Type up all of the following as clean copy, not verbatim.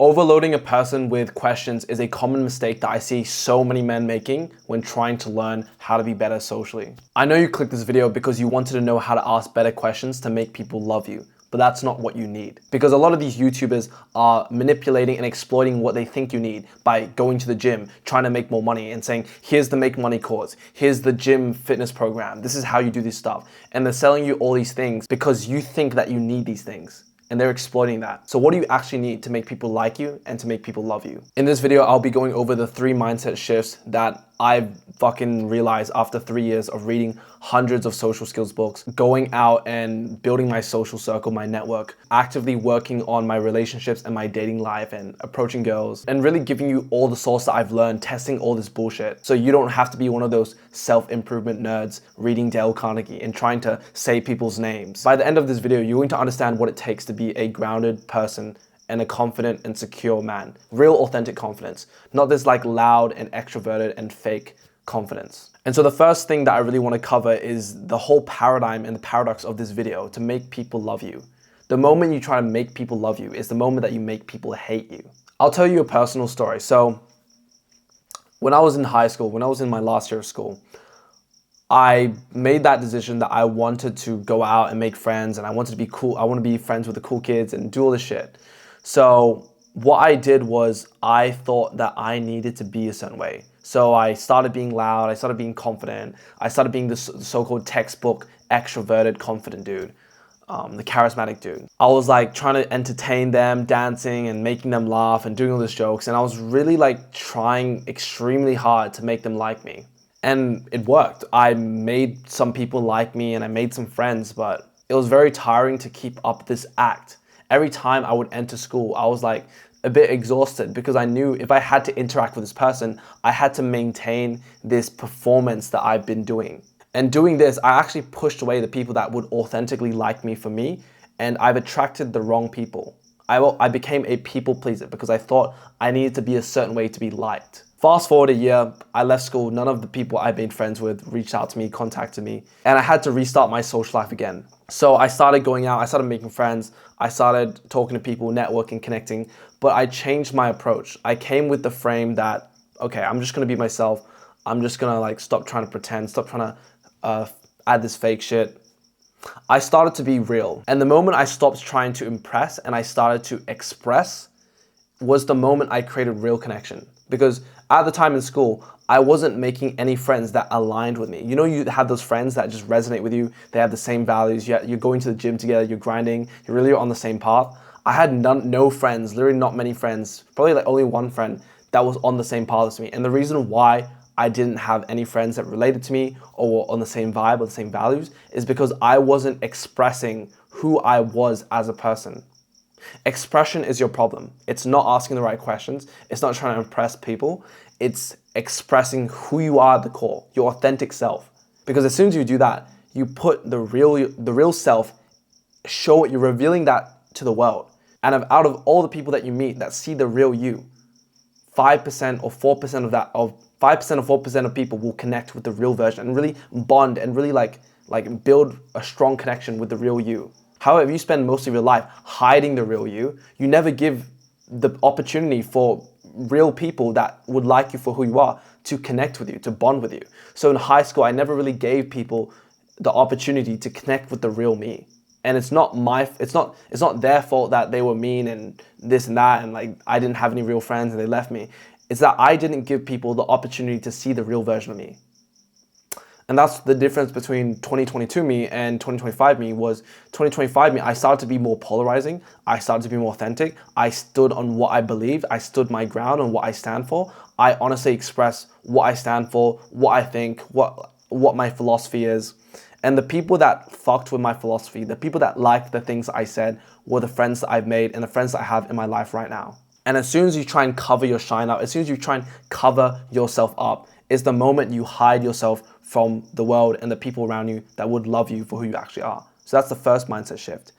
Overloading a person with questions is a common mistake that I see so many men making when trying to learn how to be better socially. I know you clicked this video because you wanted to know how to ask better questions to make people love you, but that's not what you need. Because a lot of these YouTubers are manipulating and exploiting what they think you need by going to the gym, trying to make more money and saying, here's the make money course, here's the gym fitness program, this is how you do this stuff. And they're selling you all these things because you think that you need these things. And they're exploiting that. So what do you actually need to make people like you and to make people love you? In this video, I'll be going over the 3 mindset shifts that I've fucking realized after 3 years of reading hundreds of social skills books, going out and building my social circle, my network, actively working on my relationships and my dating life and approaching girls, and really giving you all the source that I've learned, testing all this bullshit. So you don't have to be one of those self-improvement nerds reading Dale Carnegie and trying to say people's names. By the end of this video, you're going to understand what it takes to be a grounded person and a confident and secure man. Real authentic confidence, not this like loud and extroverted and fake confidence. And so the first thing that I really want to cover is the whole paradigm and the paradox of this video to make people love you. The moment you try to make people love you is the moment that you make people hate you. I'll tell you a personal story. So when I was in high school, when I was in my last year of school, I made that decision that I wanted to go out and make friends and I wanted to be cool. I want to be friends with the cool kids and do all this shit. So what I did was I thought that I needed to be a certain way. So I started being loud, I started being confident, I started being the so-called textbook extroverted confident dude, the charismatic dude. I was like trying to entertain them, dancing and making them laugh and doing all these jokes. And I was really like trying extremely hard to make them like me. And it worked. I made some people like me and I made some friends, but it was very tiring to keep up this act. Every time I would enter school, I was like a bit exhausted because I knew if I had to interact with this person, I had to maintain this performance that I've been doing. And doing this, I actually pushed away the people that would authentically like me for me, and I've attracted the wrong people. I became a people pleaser because I thought I needed to be a certain way to be liked. Fast forward a year, I left school, none of the people I made friends with reached out to me, contacted me, and I had to restart my social life again. So I started going out, I started making friends, I started talking to people, networking, connecting, but I changed my approach. I came with the frame that, okay, I'm just gonna be myself, I'm just gonna like stop trying to pretend, stop trying to add this fake shit. I started to be real. And the moment I stopped trying to impress and I started to express was the moment I created real connection. Because at the time in school, I wasn't making any friends that aligned with me. You know, you have those friends that just resonate with you. They have the same values. You're going to the gym together, you're grinding, you're really on the same path. I had no friends, literally not many friends, probably like only one friend that was on the same path as me. And the reason why I didn't have any friends that related to me or were on the same vibe or the same values is because I wasn't expressing who I was as a person. Expression is your problem. It's not asking the right questions. It's not trying to impress people. It's expressing who you are at the core, your authentic self. Because as soon as you do that, you put the real self, show it, you're revealing that to the world. And out of all the people that you meet that see the real you, 5% or 4% of that, of 5% or 4% of people will connect with the real version and really bond and really like build a strong connection with the real you. However, if you spend most of your life hiding the real you, you never give the opportunity for real people that would like you for who you are to connect with you, to bond with you. So in high school, I never really gave people the opportunity to connect with the real me. And it's not their fault that they were mean and this and that and like I didn't have any real friends and they left me. It's that I didn't give people the opportunity to see the real version of me. And that's the difference between 2022 me and 2025 me was 2025 me, I started to be more polarizing. I started to be more authentic. I stood on what I believed. I stood my ground on what I stand for. I honestly express what I stand for, what I think, what my philosophy is. And the people that fucked with my philosophy, the people that liked the things I said were the friends that I've made and the friends that I have in my life right now. And as soon as you try and cover your shine up, as soon as you try and cover yourself up, is the moment you hide yourself from the world and the people around you that would love you for who you actually are. So that's the first mindset shift.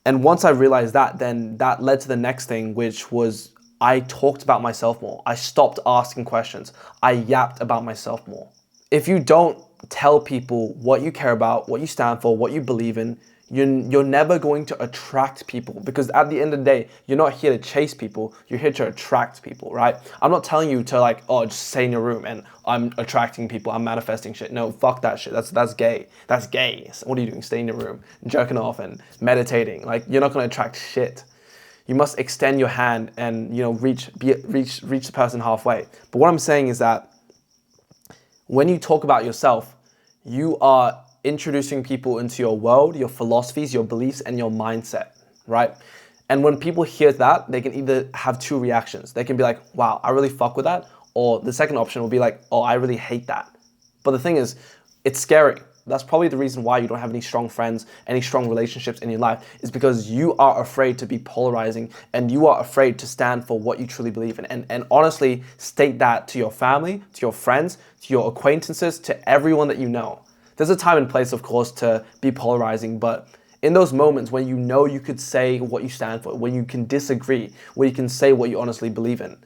And once I realized that, then that led to the next thing, which was I talked about myself more. I stopped asking questions. I yapped about myself more. If you don't tell people what you care about, what you stand for, what you believe in, You're never going to attract people, because at the end of the day, you're not here to chase people, you're here to attract people, right? I'm not telling you to like, oh, just stay in your room and I'm attracting people, I'm manifesting shit. No, fuck that shit. That's gay. That's gay. What are you doing? Stay in your room, jerking off and meditating. Like, you're not gonna attract shit. You must extend your hand and, you know, reach the person halfway. But what I'm saying is that when you talk about yourself, you are introducing people into your world, your philosophies, your beliefs, and your mindset, right? And when people hear that, they can either have two reactions. They can be like, wow, I really fuck with that. Or the second option will be like, oh, I really hate that. But the thing is, it's scary. That's probably the reason why you don't have any strong friends, any strong relationships in your life, is because you are afraid to be polarizing and you are afraid to stand for what you truly believe in. And honestly, state that to your family, to your friends, to your acquaintances, to everyone that you know. There's a time and place, of course, to be polarizing, but in those moments when you know you could say what you stand for, when you can disagree, when you can say what you honestly believe in,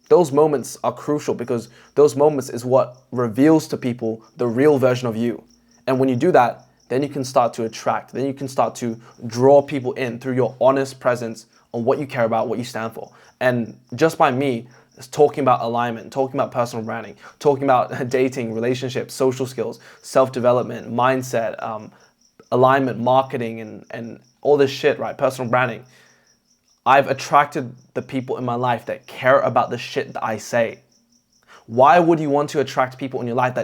those moments are crucial, because those moments is what reveals to people the real version of you. And when you do that, then you can start to attract, then you can start to draw people in through your honest presence on what you care about, what you stand for. And just by me talking about alignment, talking about personal branding, talking about dating, relationships, social skills, self-development, mindset, alignment, marketing, and all this shit, right? Personal branding. I've attracted the people in my life that care about the shit that I say. Why would you want to attract people in your life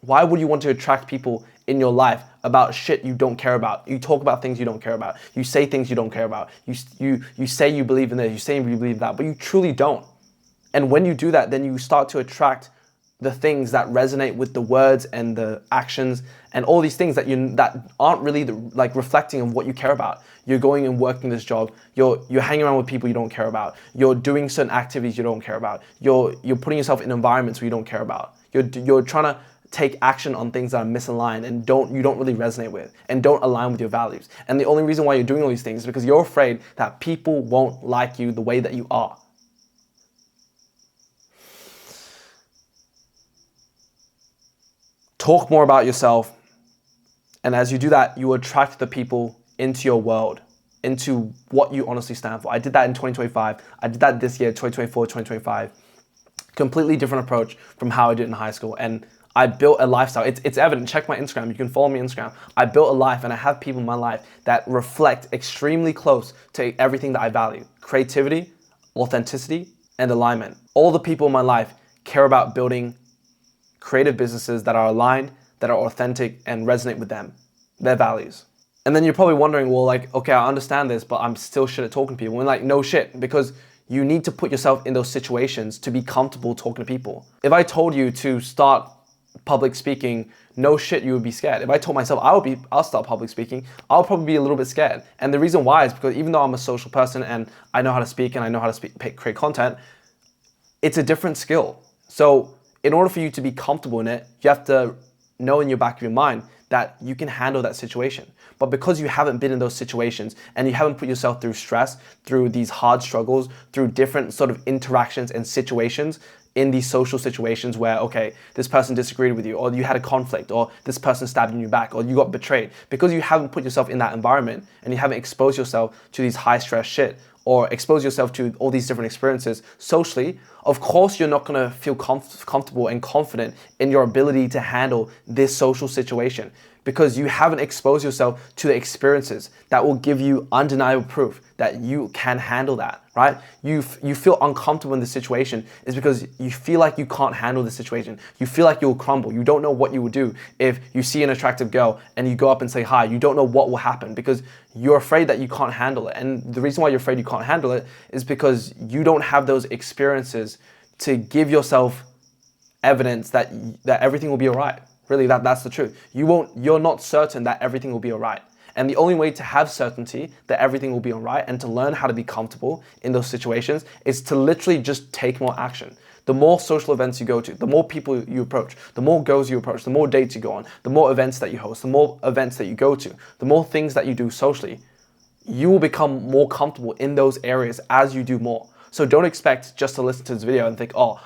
why would you want to attract people in your life about shit you don't care about? You talk about things you don't care about. You say things you don't care about. You say you believe in this, you say you believe that, but you truly don't. And when you do that, then you start to attract the things that resonate with the words and the actions and all these things that aren't really reflecting on what you care about. You're going and working this job. You're hanging around with people you don't care about. You're doing certain activities you don't care about. You're putting yourself in environments where you don't care about. You're trying to take action on things that are misaligned and you don't really resonate with and don't align with your values. And the only reason why you're doing all these things is because you're afraid that people won't like you the way that you are. Talk more about yourself, and as you do that, you attract the people into your world, into what you honestly stand for. I did that in 2025. I did that this year, 2024, 2025. Completely different approach from how I did in high school. And I built a lifestyle. It's evident. Check my Instagram. You can follow me on Instagram. I built a life, and I have people in my life that reflect extremely close to everything that I value. Creativity, authenticity, and alignment. All the people in my life care about building creative businesses that are aligned, that are authentic, and resonate with them, their values. And then you're probably wondering, well, like, okay, I understand this, but I'm still shit at talking to people. And like, no shit, because you need to put yourself in those situations to be comfortable talking to people. If I told you to start public speaking, no shit, you would be scared. If I told myself I'll start public speaking, I'll probably be a little bit scared. And the reason why is because even though I'm a social person and I know how to speak and I know how to create content, it's a different skill. So in order for you to be comfortable in it, you have to know in your back of your mind that you can handle that situation. But because you haven't been in those situations and you haven't put yourself through stress, through these hard struggles, through different sort of interactions and situations in these social situations where, okay, this person disagreed with you, or you had a conflict, or this person stabbed you in your back, or you got betrayed, because you haven't put yourself in that environment and you haven't exposed yourself to these high stress shit, or expose yourself to all these different experiences socially, of course you're not gonna feel comfortable and confident in your ability to handle this social situation, because you haven't exposed yourself to the experiences that will give you undeniable proof that you can handle that, right? You feel uncomfortable in the situation is because you feel like you can't handle the situation. You feel like you'll crumble. You don't know what you will do if you see an attractive girl and you go up and say hi. You don't know what will happen because you're afraid that you can't handle it. And the reason why you're afraid you can't handle it is because you don't have those experiences to give yourself evidence that everything will be all right. Really, that's the truth. You're not certain that everything will be all right. And the only way to have certainty that everything will be all right and to learn how to be comfortable in those situations is to literally just take more action. The more social events you go to, the more people you approach, the more girls you approach, the more dates you go on, the more events that you host, the more events that you go to, the more things that you do socially, you will become more comfortable in those areas as you do more. So don't expect just to listen to this video and think, oh,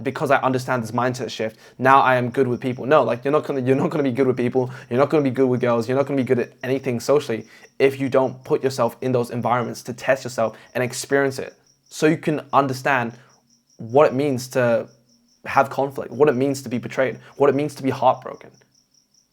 because I understand this mindset shift, now I am good with people. No, like you're not gonna be good with people. You're not gonna be good with girls. You're not gonna be good at anything socially if you don't put yourself in those environments to test yourself and experience it, so you can understand what it means to have conflict, what it means to be betrayed, what it means to be heartbroken.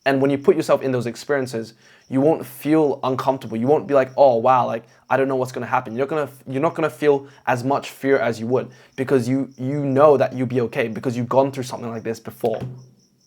And when you put yourself in those experiences, you won't feel uncomfortable. You won't be like, oh wow, like I don't know what's gonna happen. You're not gonna feel as much fear as you would, because you know that you'll be okay because you've gone through something like this before.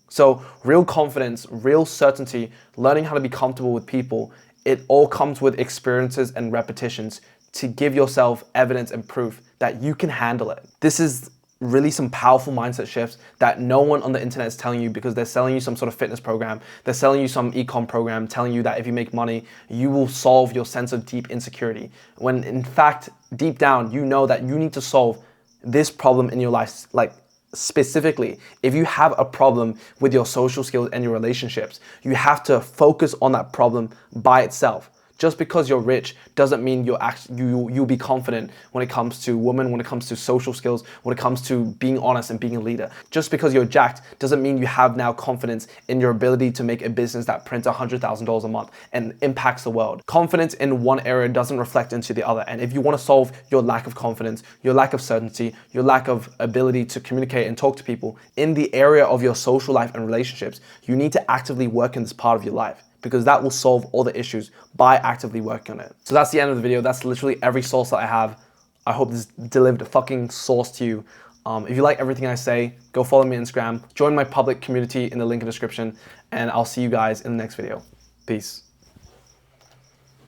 So real confidence, real certainty, learning how to be comfortable with people, it all comes with experiences and repetitions to give yourself evidence and proof that you can handle it. This is really some powerful mindset shifts that no one on the internet is telling you, because they're selling you some sort of fitness program. They're selling you some e-com program telling you that if you make money, you will solve your sense of deep insecurity. When in fact, deep down, you know that you need to solve this problem in your life. Like specifically, if you have a problem with your social skills and your relationships, you have to focus on that problem by itself. Just because you're rich doesn't mean you'll be confident when it comes to women, when it comes to social skills, when it comes to being honest and being a leader. Just because you're jacked doesn't mean you have now confidence in your ability to make a business that prints $100,000 a month and impacts the world. Confidence in one area doesn't reflect into the other. And if you want to solve your lack of confidence, your lack of certainty, your lack of ability to communicate and talk to people in the area of your social life and relationships, you need to actively work in this part of your life, because that will solve all the issues by actively working on it. So that's the end of the video. That's literally every source that I have. I hope this delivered a fucking source to you. If you like everything I say, go follow me on Instagram, join my public community in the link in the description, and I'll see you guys in the next video. Peace.